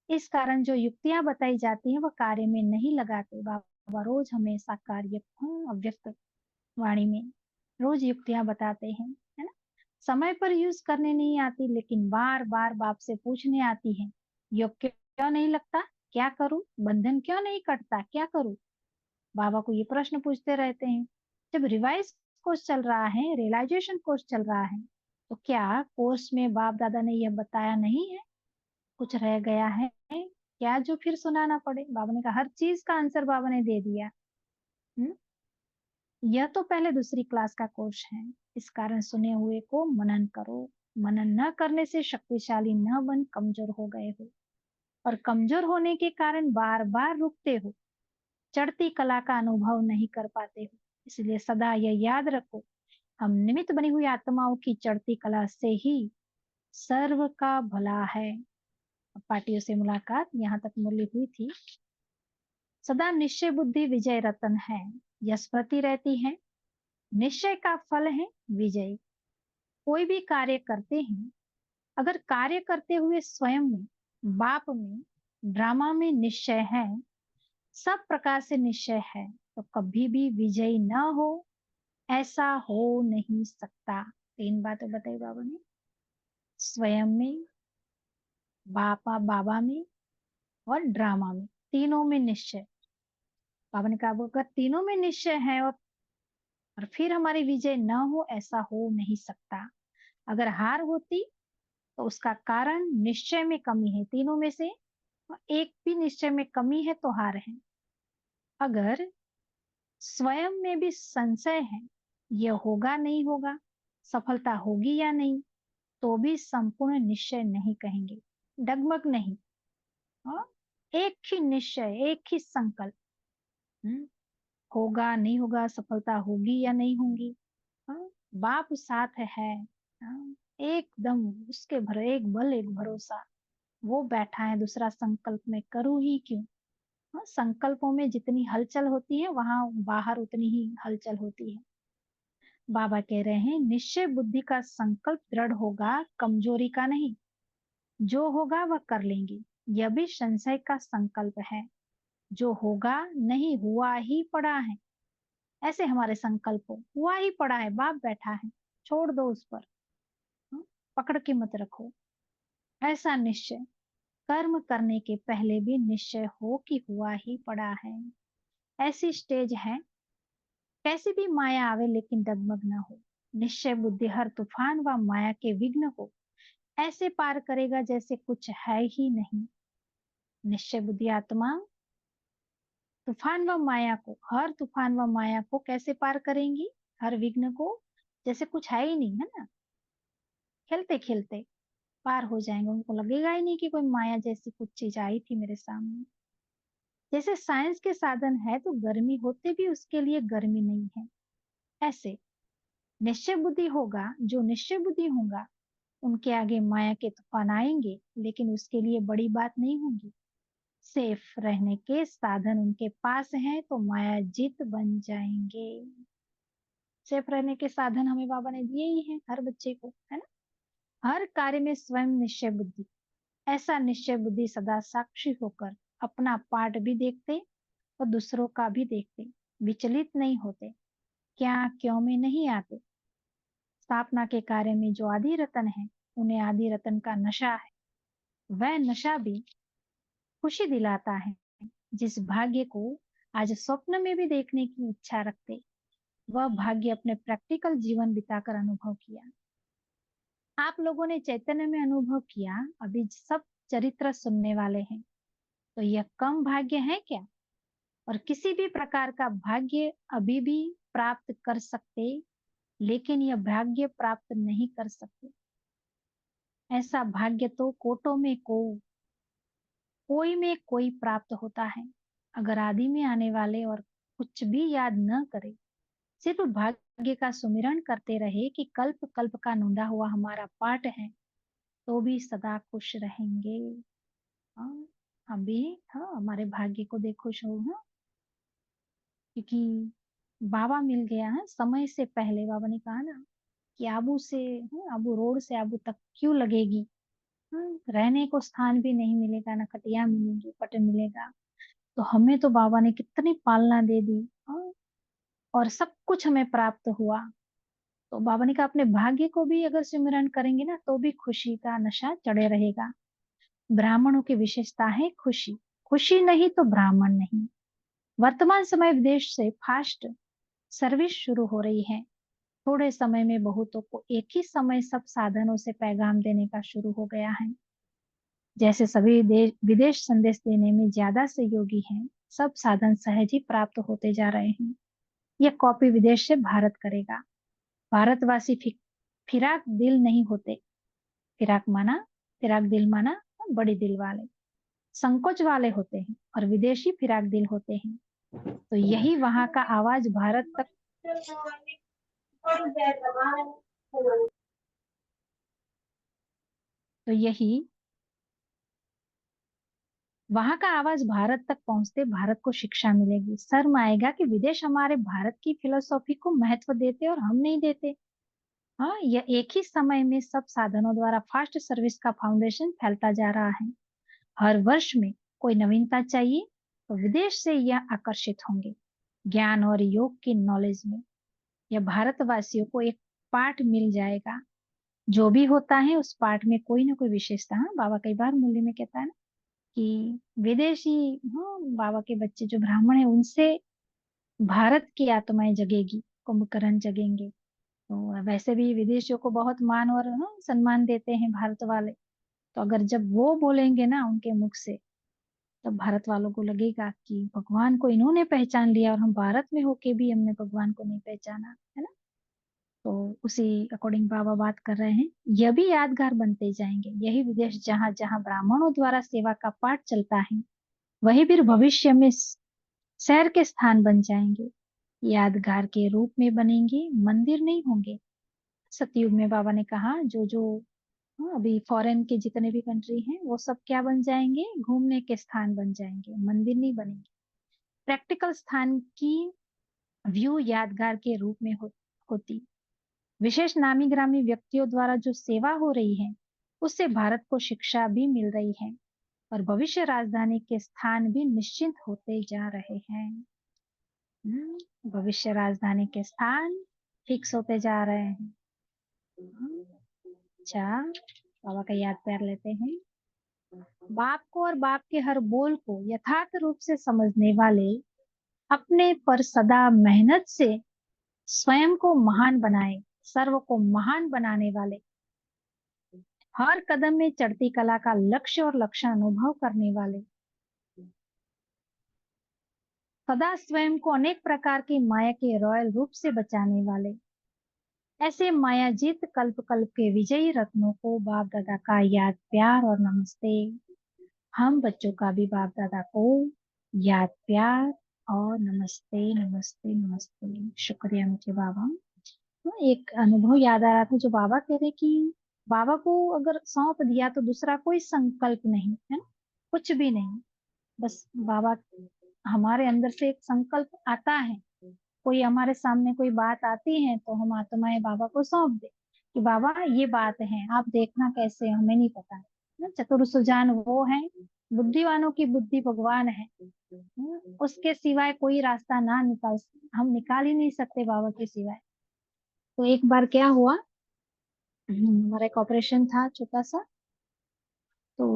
इस कारण जो युक्तियां बताई जाती हैं वह कार्य में नहीं लगाते। बाबा रोज हमेशा कार्य अव्यक्त वाणी में रोज युक्तियां बताते हैं, है ना? समय पर यूज करने नहीं आती, लेकिन बार बार बाप से पूछने आती है, योग क्यों नहीं लगता, क्या करूं? बंधन क्यों नहीं कटता, क्या करूं? बाबा को ये प्रश्न पूछते रहते हैं। जब रिवाइज कोर्स चल रहा है, रियलाइजेशन कोर्स चल रहा है, तो क्या कोर्स में बाप दादा ने यह बताया नहीं है? कुछ रह गया है क्या जो फिर सुनाना पड़े? बाबा ने कहा हर चीज का आंसर बाबा ने दे दिया। हम्म यह तो पहले दूसरी क्लास का कोर्स है, इस कारण सुने हुए को मनन करो। मनन न करने से शक्तिशाली न बन कमजोर हो गए हो, और कमजोर होने के कारण बार बार रुकते हो, चढ़ती कला का अनुभव नहीं कर पाते हो। इसलिए सदा यह याद रखो, हम निमित्त बनी हुई आत्माओं की चढ़ती कला से ही सर्व का भला है। पार्टियों से मुलाकात यहाँ तक मूल्य हुई थी। सदा निश्चय बुद्धि विजय रतन है, यह स्मृति रहती है। निश्चय का फल है विजय। कोई भी कार्य करते हैं, अगर कार्य करते हुए स्वयं में, बाप में, ड्रामा में निश्चय है, सब प्रकार से निश्चय है, तो कभी भी विजयी न हो ऐसा हो नहीं सकता। तीन बातें बताई बाबा ने, स्वयं में, बाबा में और ड्रामा में, तीनों में निश्चय। बाबा ने कहा अगर तीनों में निश्चय है और फिर हमारी विजय न हो, ऐसा हो नहीं सकता। अगर हार होती तो उसका कारण निश्चय में कमी है, तीनों में से एक भी निश्चय में कमी है तो हार है। अगर स्वयं में भी संशय है, यह होगा नहीं होगा, सफलता होगी या नहीं, तो भी संपूर्ण निश्चय नहीं कहेंगे, डगमग नहीं। हाँ? एक ही निश्चय, एक ही संकल्प। हम्म, होगा नहीं होगा, सफलता होगी या नहीं होगी। हाँ? बाप साथ है। हाँ? एकदम उसके भरे, एक बल एक भरोसा, वो बैठा है। दूसरा संकल्प में करूँ ही क्यों। हाँ? संकल्पों में जितनी हलचल होती है, वहां बाहर उतनी ही हलचल होती है। बाबा कह रहे हैं, निश्चय बुद्धि का संकल्प दृढ़ होगा, कमजोरी का नहीं। जो होगा वह कर लेंगे, यह भी संशय का संकल्प है। जो होगा नहीं, हुआ ही पड़ा है। ऐसे हमारे संकल्प हुआ ही पड़ा है, बाप बैठा है, छोड़ दो उस पर। हाँ? पकड़ के मत रखो। ऐसा निश्चय, कर्म करने के पहले भी निश्चय हो कि हुआ ही पड़ा है। ऐसी स्टेज है, कैसी भी माया आवे लेकिन डगमग न हो। निश्चय बुद्धि हर तूफान व माया के विघ्न को ऐसे पार करेगा जैसे कुछ है ही नहीं। निश्चय बुद्धि आत्मा तूफान व माया को, हर तूफान व माया को कैसे पार करेंगी, हर विघ्न को, जैसे कुछ है ही नहीं, है ना। खेलते खेलते पार हो जाएंगे, उनको लगेगा ही नहीं कि कोई माया जैसी कुछ चीज आई थी मेरे सामने। जैसे साइंस के साधन है तो गर्मी होते भी उसके लिए गर्मी नहीं है, ऐसे निश्चय बुद्धि होगा, जो निश्चय बुद्धि होगा उनके आगे माया के तूफान आएंगे, लेकिन उसके लिए बड़ी बात नहीं होगी। सेफ रहने के साधन उनके पास हैं तो माया जीत बन जाएंगे। सेफ रहने के साधन हमें बाबा ने दिए ही हैं, हर बच्चे को, है ना। हर कार्य में स्वयं निश्चय बुद्धि, ऐसा निश्चय बुद्धि सदा साक्षी होकर अपना पाठ भी देखते और दूसरों का भी देखते, विचलित नहीं होते, क्या क्यों में नहीं आते। स्थापना के कार्य में जो आदि रतन है, उन्हें आदि रतन का नशा है। वह नशा भी खुशी दिलाता है। जिस भाग्य को आज स्वप्न में भी देखने की इच्छा रखते, वह भाग्य अपने प्रैक्टिकल जीवन बिताकर अनुभव किया। आप लोगों ने चैतन्य में अनुभव किया, अभी सब चरित्र सुनने वाले हैं, तो यह कम भाग्य है क्या। और किसी भी प्रकार का भाग्य अभी भी प्राप्त कर सकते, लेकिन यह भाग्य प्राप्त नहीं कर सकते। ऐसा भाग्य तो कोटों में कोई में कोई प्राप्त होता है। अगर आदि में आने वाले और कुछ भी याद न करे, सिर्फ भाग्य का सुमिरन करते रहे कि कल्प कल्प का नोंदा हुआ हमारा पाठ है, तो भी सदा खुश रहेंगे। हाँ, अभी हाँ हमारे भाग्य को देखो शो, हाँ, क्योंकि बाबा मिल गया है समय से पहले। बाबा ने कहा ना कि आबू से, हाँ, आबू रोड से आबू तक क्यों लगेगी। हाँ, रहने को स्थान भी नहीं मिलेगा, ना खटिया मिलेंगी, पट मिलेगा। तो हमें तो बाबा ने कितनी पालना दे दी। हाँ, और सब कुछ हमें प्राप्त हुआ। तो बाबा ने कहा अपने भाग्य को भी अगर सिमरन करेंगे ना, तो भी खुशी का नशा चढ़े रहेगा। ब्राह्मणों की विशेषता है खुशी, खुशी नहीं तो ब्राह्मण नहीं। वर्तमान समय विदेश से फास्ट सर्विस शुरू हो रही है। थोड़े समय में बहुतों को एक ही समय सब साधनों से पैगाम देने का शुरू हो गया है। जैसे सभी विदेश संदेश देने में ज्यादा सहयोगी हैं, सब साधन सहज ही प्राप्त होते जा रहे हैं। यह कॉपी विदेश से भारत करेगा। भारतवासी फिराक दिल नहीं होते। फिराक दिल माना बड़ी दिल वाले, संकोच वाले होते हैं, और विदेशी फिराक दिल होते हैं। तो यही वहां का आवाज भारत तक, तो यही वहां का आवाज भारत तक पहुंचते भारत को शिक्षा मिलेगी। शर्म आएगा कि विदेश हमारे भारत की फिलोसॉफी को महत्व देते और हम नहीं देते। हाँ, यह एक ही समय में सब साधनों द्वारा फास्ट सर्विस का फाउंडेशन फैलता जा रहा है। हर वर्ष में कोई नवीनता चाहिए तो विदेश से यह आकर्षित होंगे। ज्ञान और योग की नॉलेज में यह भारतवासियों को एक पाठ मिल जाएगा। जो भी होता है उस पाठ में कोई ना कोई विशेषता। हाँ, बाबा कई बार मूल्य में कहता है ना कि विदेशी, हाँ, बाबा के बच्चे जो ब्राह्मण है उनसे भारत की आत्माएं जगेगी, कुंभकर्ण जगेंगे। तो वैसे भी विदेशियों को बहुत मान और, हाँ, सम्मान देते हैं भारत वाले। तो अगर जब वो बोलेंगे ना उनके मुख से, तब भारत वालों को लगेगा कि भगवान को इन्होंने पहचान लिया और हम भारत में होके भी हमने भगवान को नहीं पहचाना, है ना। तो उसी अकॉर्डिंग बाबा बात कर रहे हैं, यह भी यादगार बनते जाएंगे। यही विदेश जहाँ जहाँ ब्राह्मणों द्वारा सेवा का पाठ चलता है, वही फिर भविष्य में शहर के स्थान बन जाएंगे, यादगार के रूप में बनेंगे, मंदिर नहीं होंगे। सतयुग में बाबा ने कहा जो जो अभी फॉरेन के जितने भी कंट्री हैं वो सब क्या बन जाएंगे, घूमने के स्थान बन जाएंगे, मंदिर नहीं बनेंगे। प्रैक्टिकल स्थान की व्यू यादगार के रूप में होती। विशेष नामी ग्रामी व्यक्तियों द्वारा जो सेवा हो रही है, उससे भारत को शिक्षा भी मिल रही है और भविष्य राजधानी के स्थान भी निश्चित होते जा रहे हैं। भविष्य राजधानी के स्थान फिक्स होते जा रहे हैं। अच्छा, बाबा का याद प्यार लेते हैं। बाप को और बाप के हर बोल को यथार्थ रूप से समझने वाले, अपने पर सदा मेहनत से स्वयं को महान बनाए, सर्व को महान बनाने वाले, हर कदम में चढ़ती कला का लक्ष्य और लक्षण अनुभव करने वाले, सदा स्वयं को अनेक प्रकार की माया के रॉयल रूप से बचाने वाले, ऐसे मायाजीत कल्प कल्प के विजयी रत्नों को बाप दादा का याद प्यार और नमस्ते। हम बच्चों का भी बाप दादा को याद प्यार और नमस्ते नमस्ते नमस्ते। शुक्रिया मीठे बाबा। एक अनुभव याद आ रहा था जो बाबा कह रहे कि बाबा को अगर सौंप दिया तो दूसरा कोई संकल्प नहीं है ना, कुछ भी नहीं। बस बाबा, हमारे अंदर से एक संकल्प आता है, कोई हमारे सामने कोई बात आती है तो हम आत्माएं बाबा को सौंप दे कि बाबा ये बात है, आप देखना कैसे, हमें नहीं पता है ना। चतुर सुजान वो है, बुद्धिवानों की बुद्धि भगवान है। उसके सिवाय कोई रास्ता ना निकाल, हम निकाल ही नहीं सकते बाबा के सिवाय। तो एक बार क्या हुआ, हमारा एक ऑपरेशन था छोटा सा। तो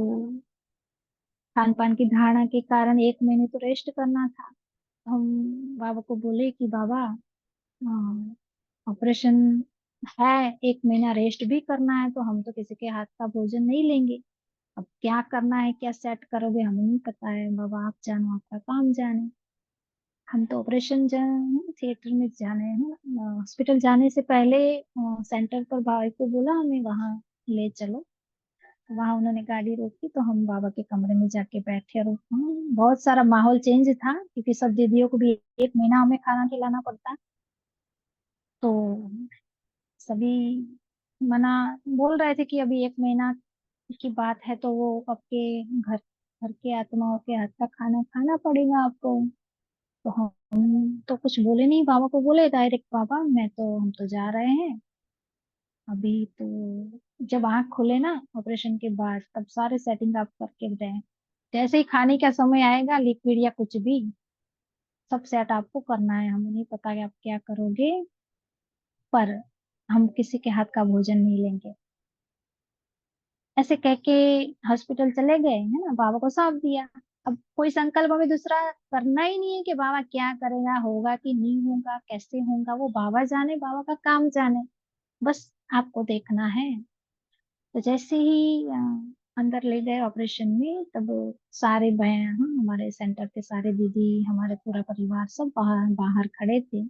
खान पान की धारणा के कारण 1 महीने तो रेस्ट करना था। हम बाबा को बोले कि बाबा, ऑपरेशन है, 1 महीना रेस्ट भी करना है, तो हम तो किसी के हाथ का भोजन नहीं लेंगे। अब क्या करना है, क्या सेट करोगे, हमें नहीं पता है बाबा, आप जानो, आपका काम जाने। हम तो ऑपरेशन थिएटर में जाने हैं, हॉस्पिटल जाने से पहले सेंटर पर भाई को बोला हमें वहां ले चलो। वहां उन्होंने गाड़ी रोकी तो हम बाबा के कमरे में जाके बैठे और बहुत सारा माहौल चेंज था क्योंकि सब दीदियों को भी 1 महीना हमें खाना खिलाना पड़ता। तो सभी मना बोल रहे थे कि अभी 1 महीना की बात है तो वो आपके घर घर के आत्माओं के हाथ का खाना खाना पड़ेगा आपको। तो हम तो कुछ बोले नहीं, बाबा को बोले डायरेक्ट, बाबा मैं तो, हम तो जा रहे हैं अभी तो। जब आंख खुले ना ऑपरेशन के बाद, तब सारे सेटिंग आप करके गए। जैसे ही खाने का समय आएगा, लिक्विड या कुछ भी, सब सेट आपको करना है, हमें नहीं पता कि आप क्या करोगे, पर हम किसी के हाथ का भोजन नहीं लेंगे। ऐसे कह के हॉस्पिटल चले गए, है ना, बाबा को सौंप दिया। अब कोई संकल्प हमें दूसरा करना ही नहीं है कि बाबा क्या करेगा, होगा कि नहीं होगा, कैसे होगा, वो बाबा जाने, बाबा का काम जाने, बस आपको देखना है। तो जैसे ही अंदर ले गए ऑपरेशन में, तब सारे बहन, हमारे सेंटर के सारे दीदी, हमारे पूरा परिवार सब बाहर बाहर खड़े थे।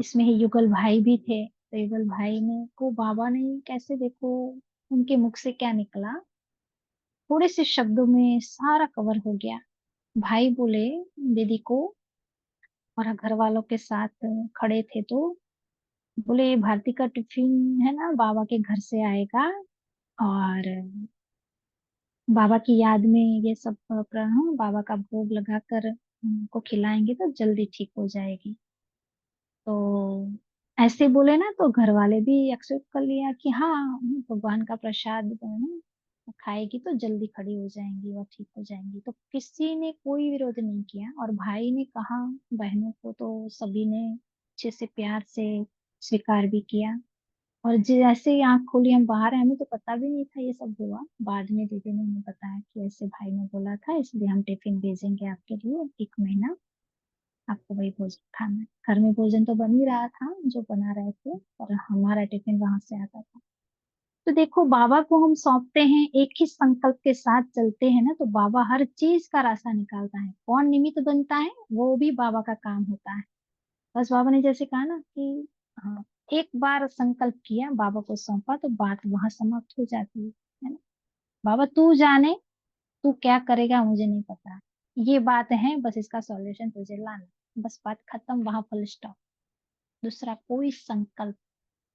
इसमें ही युगल भाई भी थे। तो युगल भाई ने को बाबा ने कैसे, देखो उनके मुख से क्या निकला, थोड़े से शब्दों में सारा कवर हो गया। भाई बोले दीदी को, और घर वालों के साथ खड़े थे, तो बोले भारती का टिफिन है ना बाबा के घर से आएगा, और बाबा की याद में ये सब बाबा का भोग लगाकर उनको खिलाएंगे तो जल्दी ठीक हो जाएगी। तो ऐसे बोले ना, तो घर वाले भी एक्सेप्ट कर लिया कि हाँ, भगवान का प्रसाद खाएगी तो जल्दी खड़ी हो जाएंगी और ठीक हो जाएंगी। तो किसी ने कोई विरोध नहीं किया, और भाई ने कहा बहनों को, तो सभी ने अच्छे से प्यार से स्वीकार भी किया। और जैसे ही आंख खोली, हम बाहर आए, हमें तो पता भी नहीं था ये सब हुआ। बाद में दीदी ने हमें बताया कि ऐसे भाई ने बोला था, इसलिए हम टिफिन भेजेंगे आपके लिए 1 महीना, आपको वही भोजन खाना है। घर में भोजन तो बन ही रहा था जो बना रहे थे, पर हमारा टिफिन वहां से आता था। तो देखो बाबा को हम सौंपते हैं, एक ही संकल्प के साथ चलते हैं ना, तो बाबा हर चीज का रास्ता निकालता है। कौन निमित्त बनता है, वो भी बाबा का काम होता है। बस बाबा ने जैसे कहा ना कि हाँ, एक बार संकल्प किया, बाबा को सौंपा, तो बात वहां समाप्त हो जाती है ना। बाबा तू जाने, तू क्या करेगा मुझे नहीं पता, ये बात है, बस इसका सॉल्यूशन तुझे लाना। बस बात खत्म, वहां फुल स्टॉप। दूसरा कोई संकल्प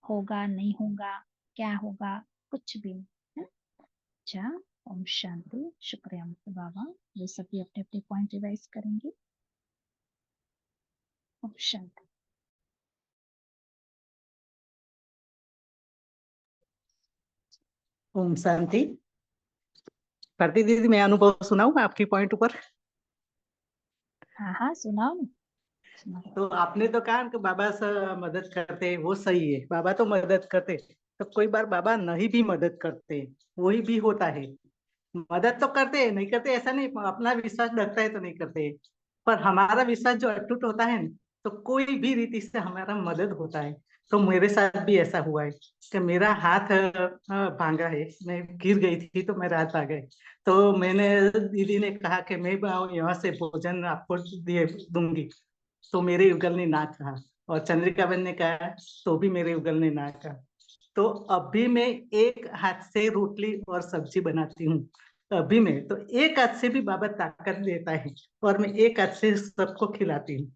होगा नहीं होगा, क्या होगा, कुछ भी नहीं है। अच्छा, ओम शांति। शुक्रिया मुझे बाबा, ये सभी अपने अपने पॉइंट रिवाइज करेंगे। ओम शांति। ओम शांति। भारती दीदी, मैं अनुभव सुनाऊं आपकी पॉइंट ऊपर। हाँ हाँ, सुनाओ ना, सुनाओ। तो आपने तो कहा कि बाबा से मदद करते, वो सही है, बाबा तो मदद करते। तो कोई बार बाबा नहीं भी मदद करते, वही भी होता है। मदद तो करते हैं, नहीं करते ऐसा नहीं, अपना विश्वास डरता है तो नहीं करते। पर हमारा विश्वास जो अटूट होता है ना, तो कोई भी रीति से हमारा मदद होता है। तो मेरे साथ भी ऐसा हुआ है कि मेरा हाथ भांगा है, मैं गिर गई थी तो मेरा हाथ आ गए। तो मैंने, दीदी ने कहा कि मैं यहाँ से भोजन आपको दिए दूंगी, तो मेरे उगलने ना कहा। और चंद्रिका बहन ने कहा, तो भी मेरे उगलने ना कहा। तो अभी मैं एक हाथ से रोटली और सब्जी बनाती हूँ। अभी मैं तो एक हाथ से भी बाबा ताकत देता है, और मैं एक हाथ से सबको खिलाती हूँ,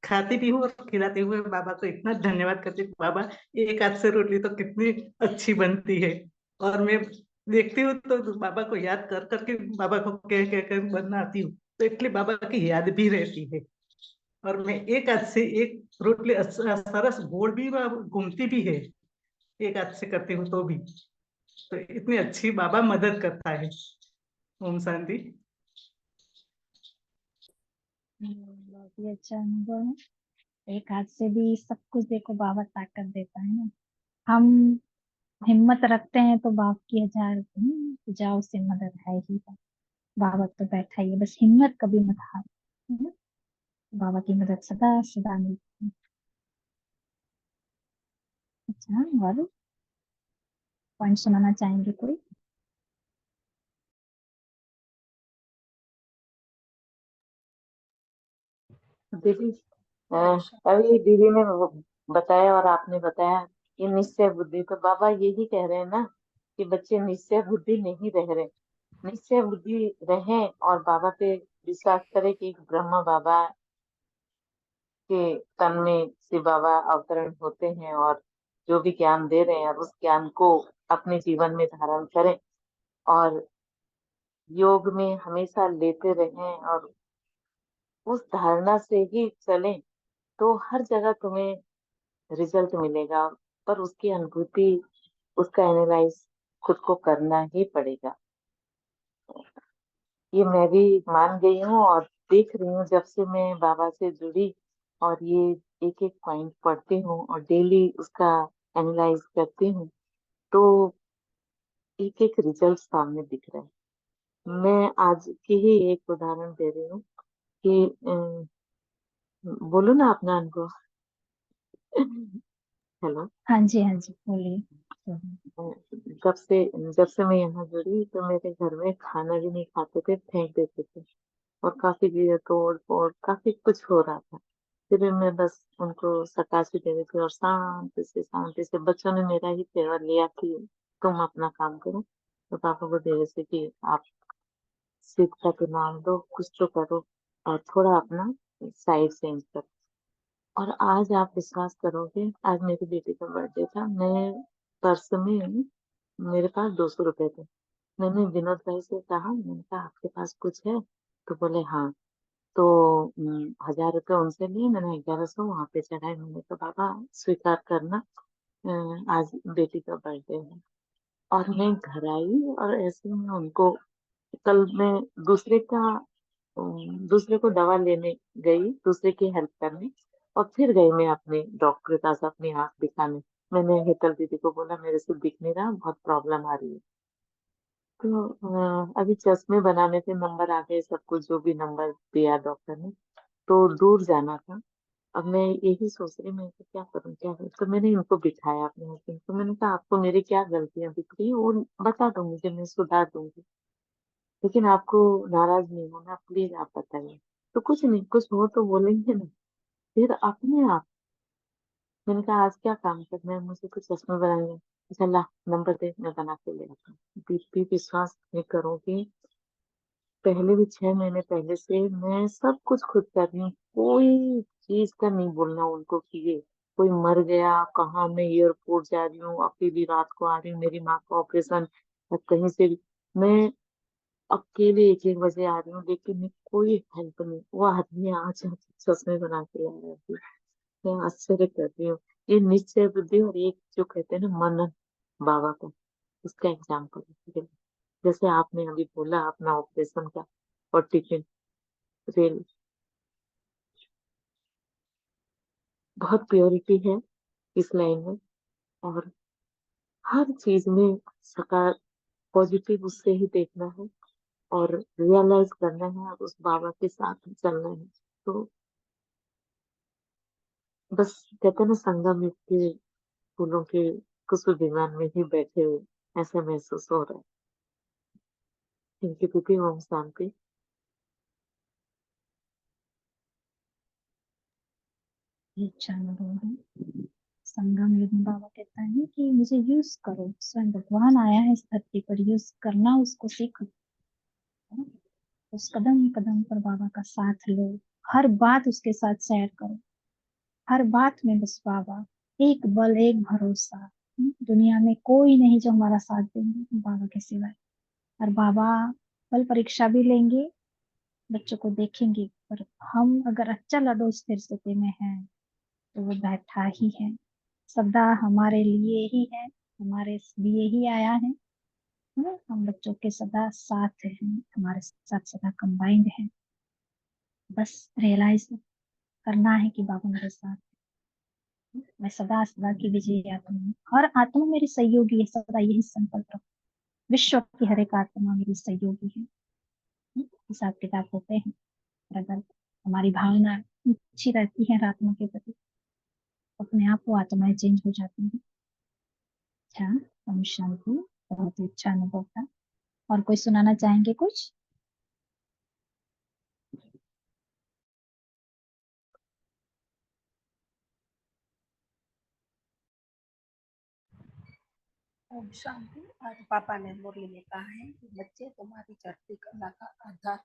खाती भी हूँ और खिलाते हुए बाबा को इतना धन्यवाद करती हूँ। बाबा, एक हाथ से रोटली तो कितनी अच्छी बनती है। और मैं देखती हूँ तो बाबा को याद कर करके बाबा को कह कह कर बनाती हूँ, तो इसलिए बाबा की याद भी रहती है। और मैं एक हाथ से एक रोटली सरस गोल भी घूमती भी है, एक हाथ से करती हूँ तो भी। तो इतनी अच्छी बाबा मदद करता है। ओम शांति। बहुत ही अच्छा अनुभव है। एक हाथ से भी सब कुछ देखो, बाबा ताकत देता है ना। हम हिम्मत रखते हैं तो बाप की हजार जाओ से मदद है ही है। बाबा तो बैठा ही है, बस हिम्मत कभी मत हार, है ना। बाबा की मदद सदा सदा मिलती है। अच्छा, और पॉइंट सुनाना चाहेंगे कोई? दीदी, अ, अभी दीदी ने वो बताया और आपने बताया कि निश्चय बुद्धि, तो बाबा यही कह रहे हैं ना कि बच्चे निश्चय बुद्धि नहीं रह रहे। निश्चय बुद्धि रहें और बाबा पे विश्वास करें कि एक ब्रह्मा बाबा के तन में शिव बाबा अवतरण होते हैं और जो भी ज्ञान दे रहे हैं उस ज्ञान को अपने जीवन में धारण करें और योग में हमेशा लेते रहें और उस धारणा से ही चलें, तो हर जगह तुम्हें रिजल्ट मिलेगा। पर उसकी अनुभूति, उसका एनालाइज खुद को करना ही पड़ेगा। ये मैं भी मान गई हूँ और देख रही हूँ जब से मैं बाबा से जुड़ी, और ये एक एक पॉइंट पढ़ती हूँ और डेली उसका एनालाइज करती हूँ, तो एक एक रिजल्ट सामने दिख रहा है। मैं आज की ही एक उदाहरण दे रही हूँ कि बोलो ना अपना अनुभव। हेलो। हाँ जी, हाँ जी, बोलिए। जब से जब से मैं यहाँ जुड़ी तो मेरे घर में खाना भी नहीं खाते थे, फेंक देते थे, और काफी चीजें तोड़ फोड़ काफी कुछ हो रहा था। फिर भी मैं बस उनको शाबाशी दे रही थी और शांति से बच्चों ने मेरा ही फेवर लिया कि तुम अपना काम करो, तो पापा को दे रहे थे कि आप सीख का तो नाम दो, कुछ तो करो और थोड़ा अपना साइड चेंज करो। और आज आप विश्वास करोगे, आज मेरी बेटी का बर्थडे था, मैं पर्स में मेरे पास 200 रुपए थे। मैंने विनोद भाई से कहा, मैंने कहा आपके पास कुछ है? तो बोले हाँ। तो 1000 रुपए उनसे लिए, मैंने 1100 वहां पे चढ़ाए। मैंने कहा बाबा स्वीकार करना, आज बेटी का बर्थडे है। और मैं घर आई और ऐसे में उनको, कल मैं दूसरे का दूसरे को दवा लेने गई, दूसरे की हेल्प करने, और फिर गई मैं अपने डॉक्टर के पास अपनी आंख दिखाने। मैंने हेतल दीदी को बोला मेरे से दिख नहीं रहा, बहुत प्रॉब्लम आ रही है। तो अभी चश्मे बनाने पे नंबर आ गए, सब कुछ जो भी नंबर दिया डॉक्टर ने, तो दूर जाना था। अब मैं यही सोच रही, मैं तो क्या करूं क्या करूं। तो मैंने इनको बिठाया अपने हस्बैंड को, मैंने कहा आपको मेरी क्या गलतियां दिख रही है वो बता दो मुझे, मैं सुधार दूंगी, लेकिन आपको नाराज नहीं होना, प्लीज आप बताइए। तो कुछ नहीं, कुछ हो तो बोलेंगे ना। फिर अपने आप मैंने कहा आज क्या काम करना है, मुझे तो चश्मे बनाएंगे। अच्छा ला नंबर दे, मैं बना के ले आता हूँ। भी विश्वास नहीं करोगे, पहले भी 6 महीने पहले से मैं सब कुछ खुद कर रही हूँ, कोई चीज का नहीं बोलना उनको कि ये कोई मर गया, कहाँ मैं एयरपोर्ट जा रही हूँ, अकेली रात को आ रही हूँ, मेरी माँ का ऑपरेशन, या कहीं से भी मैं अकेले 1-1 बजे आ रही हूँ, लेकिन कोई हेल्प नहीं। वो आदमी आज चश्मे बना के ला रहा है। मैं आश्चर्य कर रही हूँ। ये निश्चय बुद्धि और एक जो कहते हैं ना मनन बाबा का, उसका एग्जाम्पल है। जैसे आपने अभी बोला अपना ऑपरेशन का और टिफिन रेल, बहुत प्योरिटी है इस लाइन में। और हर चीज में सकार पॉजिटिव उससे ही देखना है और रियलाइज करना है और उस बाबा के साथ ही चलना है। तो बस कहते हैं ना संगम युग के फूलों के कुछ विमान में ही बैठे हुए ऐसा महसूस हो रहा है। थैंक यू दीदी, ओम शांति। ये अच्छा अनुभव है। संगम युग में बाबा कहता है कि मुझे यूज करो, स्वयं भगवान आया है इस धरती पर, यूज करना उसको सीखो। उस कदम कदम पर बाबा का साथ लो, हर बात उसके साथ शेयर करो, हर बात में बस बाबा, एक बल एक भरोसा। दुनिया में कोई नहीं जो हमारा साथ देंगे बाबा के सिवाय। और बाबा बल परीक्षा भी लेंगे, बच्चों को देखेंगे, पर हम अगर अचल अडोल स्थिर स्थिति में हैं तो वो बैठा ही है, सदा हमारे लिए ही है, हमारे लिए ही आया है ना? हम बच्चों के सदा साथ हैं, हमारे साथ सदा कंबाइंड है। बस रियलाइज करना है कि बाबा मेरे साथ है। मैं सदा सदा की विजयी आत्मा हूँ, हर आत्मा मेरी सहयोगी है, सदा यही संकल्प रखो। विश्व की हर एक आत्मा मेरी सहयोगी है। हिसाब किताब होते हैं, और अगर हमारी भावना अच्छी रहती है आत्मा के प्रति, अपने आप वो आत्माएं चेंज हो जाती हैं। अच्छा, हम शांति, बहुत ही अच्छा अनुभव था। और कोई सुनाना चाहेंगे कुछ? ओम शांति। आज पापा ने मुरली में कहा है कि बच्चे तुम्हारी चढ़ती कला का आधार,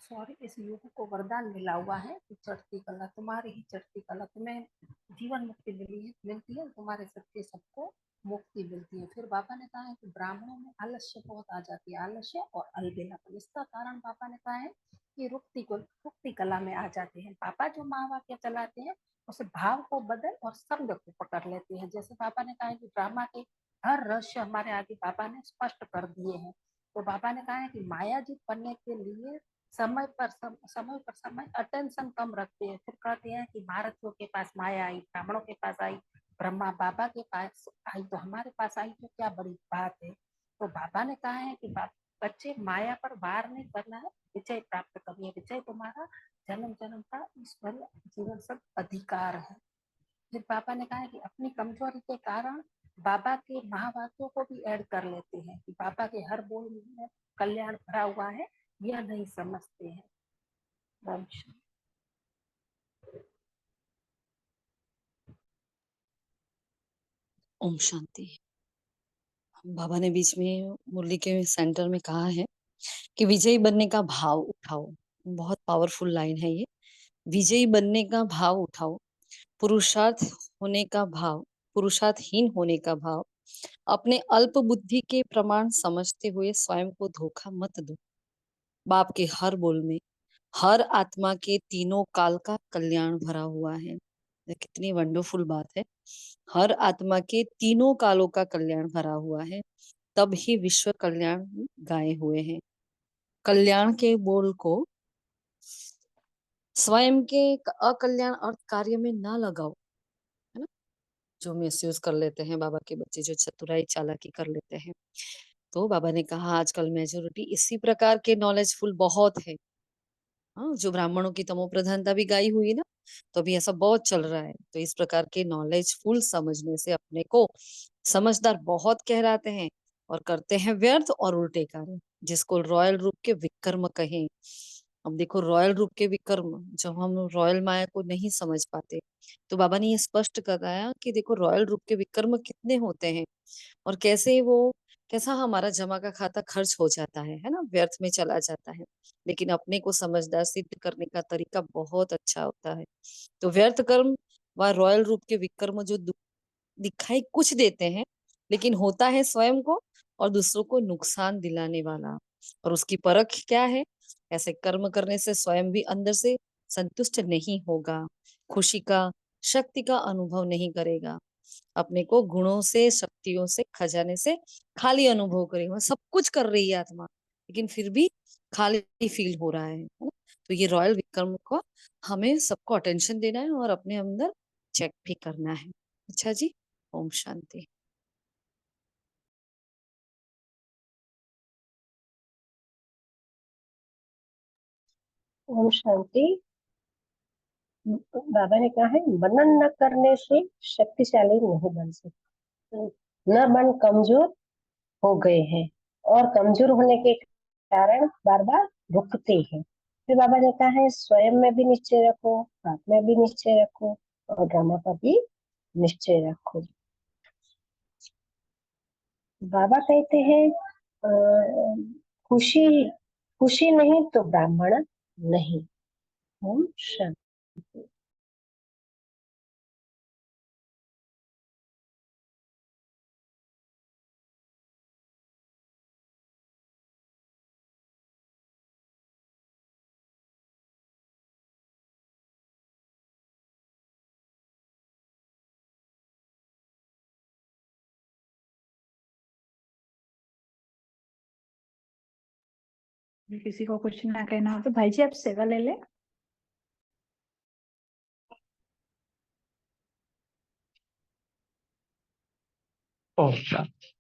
सॉरी, इस युग को वरदान मिला हुआ है कि चढ़ती कला तुम्हारी ही चढ़ती कला, तुम्हें जीवन मुक्ति मिलती है, तुम्हारे सबके सबको मुक्ति मिलती है। फिर बाबा ने कहा है कि ब्राह्मणों में आलस्य बहुत आ जाती है, आलस्य और अलबेलापन, इसका कारण बाबा ने कहा है कि रुक्ति कला में आ जाते हैं। पापा जो महावाक्य चलाते हैं उस भाव को बदल और शब्द को पकड़ लेते हैं। जैसे पापा ने कहा है कि ड्रामा के हर रहस्य हमारे आगे बाबा ने स्पष्ट कर दिए हैं। तो बाबा ने कहा है कि मायाजीत बनने के लिए समय अटेंशन कम रखते हैं। फिर कहते हैं कि भारतीयों के पास माया आई, ब्राह्मणों के पास आई, ब्रह्मा बाबा के पास आई, तो हमारे पास आई तो क्या बड़ी बात है। तो बाबा ने कहा है कि बच्चे माया पर वार नहीं करना है, विजय प्राप्त करनी है। विजय तुम्हारा जन्म जन्म का ईश्वरीय जीवन सब अधिकार है। फिर पापा ने कहा है कि अपनी कमजोरी के कारण बाबा के महावाक्यों को भी ऐड कर लेते हैं कि बाबा के हर बोल में कल्याण भरा हुआ है, यह नहीं समझते हैं। ओम शांति। बाबा ने बीच में मुरली के सेंटर में कहा है कि विजयी बनने का भाव उठाओ। बहुत पावरफुल लाइन है ये। विजयी बनने का भाव उठाओ, पुरुषार्थ होने का भाव, पुरुषार्थहीन होने का भाव, अपने अल्प बुद्धि के प्रमाण समझते हुए स्वयं को धोखा मत दो। बाप के हर बोल में हर आत्मा के तीनों काल का कल्याण भरा हुआ है। ये कितनी वंडरफुल बात है। हर आत्मा के तीनों कालों का कल्याण भरा हुआ है, तब ही विश्व कल्याण गाए हुए हैं। कल्याण के बोल को स्वयं के अकल्याण अर्थ कार्य में ना लगाओ, है ना। जो मिसयूज कर लेते हैं बाबा के बच्चे, जो चतुराई चालाकी कर लेते हैं। तो बाबा ने कहा आजकल मेजोरिटी इसी प्रकार के नॉलेजफुल बहुत है। हाँ, जो ब्राह्मणों की तमो प्रधानता भी गाई हुई ना, तो अभी ऐसा बहुत चल रहा है। तो इस प्रकार के नॉलेजफुल समझने से अपने को समझदार बहुत कहलाते हैं और करते हैं व्यर्थ और उल्टे कार्य, जिसको रॉयल रूप के विक्रम कहें। अब देखो, रॉयल रूप के विक्रम, जब हम रॉयल माया को नहीं समझ पाते, तो बाबा ने ये स्पष्ट कराया कि देखो रॉयल रूप के विक्रम कितने होते हैं और कैसा हमारा जमा का खाता खर्च हो जाता है ना, व्यर्थ में चला जाता है। लेकिन अपने को समझदार सिद्ध करने का तरीका बहुत अच्छा होता है। तो व्यर्थ कर्म व रॉयल रूप के विकर्म जो दिखाई कुछ देते हैं, लेकिन होता है स्वयं को और दूसरों को नुकसान दिलाने वाला। और उसकी परख क्या है? ऐसे कर्म करने से स्वयं भी अंदर से संतुष्ट नहीं होगा, खुशी का, शक्ति का अनुभव नहीं करेगा, अपने को गुणों से, शक्तियों से, खजाने से खाली अनुभव करेगा। सब कुछ कर रही है आत्मा, लेकिन फिर भी खाली फील हो रहा है ना? तो ये रॉयल विक्रम को हमें सबको अटेंशन देना है और अपने अंदर चेक भी करना है। अच्छा जी, ओम शांति। ओम शांति। बाबा ने कहा है, मनन न करने से शक्तिशाली नहीं बन सकते, न बन कमजोर हो गए हैं और कमजोर होने के कारण बार बार रुकते हैं। फिर बाबा ने कहा है, स्वयं में भी निश्चय रखो, बात में भी निश्चय रखो और ड्रामा पर भी निश्चय रखो। बाबा कहते हैं, खुशी खुशी नहीं तो ब्राह्मण नहीं। ओम शांति। किसी को कुछ ना कहना हो तो भाई जी आप सेवा ले ले। ओम शांति।